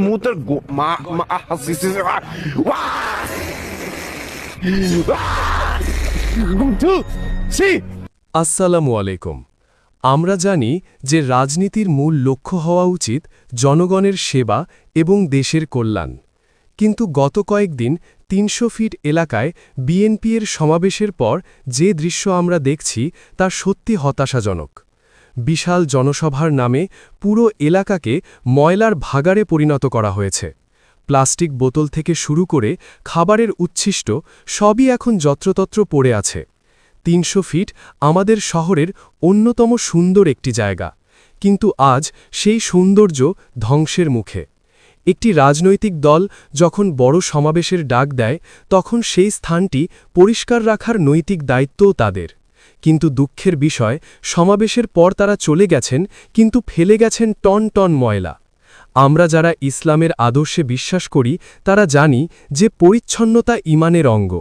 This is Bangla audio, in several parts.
মুতের আসসালামু আলাইকুম। আমরা জানি যে রাজনীতির মূল লক্ষ্য হওয়া উচিত জনগণের সেবা এবং দেশের কল্যাণ, কিন্তু গত কয়েকদিন ৩০০ ফিট এলাকায় বিএনপির সমাবেশের পর যে দৃশ্য আমরা দেখছি তা সত্যি হতাশাজনক। বিশাল জনসভার নামে পুরো এলাকাকে ময়লার ভাগাড়ে পরিণত করা হয়েছে। প্লাস্টিক বোতল থেকে শুরু করে খাবারের উচ্ছিষ্ট সবই এখন যত্রতত্র পড়ে আছে। ৩০০ ফিট আমাদের শহরের অন্যতম সুন্দর একটি জায়গা, কিন্তু আজ সেই সৌন্দর্য ধ্বংসের মুখে। একটি রাজনৈতিক দল যখন বড় সমাবেশের ডাক দেয়, তখন সেই স্থানটি পরিষ্কার রাখার নৈতিক দায়িত্বও তাদের। কিন্তু দুঃখের বিষয়, সমাবেশের পর তারা চলে গেছেন, কিন্তু ফেলে গেছেন টন টন ময়লা। আমরা যারা ইসলামের আদর্শে বিশ্বাস করি তারা জানি যে পরিচ্ছন্নতা ঈমানের অঙ্গ।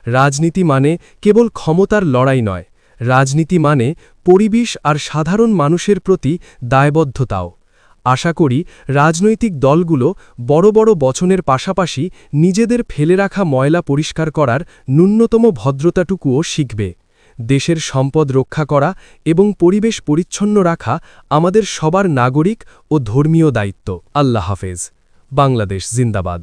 রাজনীতি মানে কেবল ক্ষমতার লড়াই নয়, রাজনীতি মানে পরিবেশ আর সাধারণ মানুষের প্রতি দায়বদ্ধতাও। আশা করি রাজনৈতিক দলগুলো বড় বড় বচনের পাশাপাশি নিজেদের ফেলে রাখা ময়লা পরিষ্কার করার ন্যূনতম ভদ্রতাটুকুও শিখবে। দেশের সম্পদ রক্ষা করা এবং পরিবেশ পরিচ্ছন্ন রাখা আমাদের সবার নাগরিক ও ধর্মীয় দায়িত্ব। আল্লাহ হাফেজ। বাংলাদেশ জিন্দাবাদ।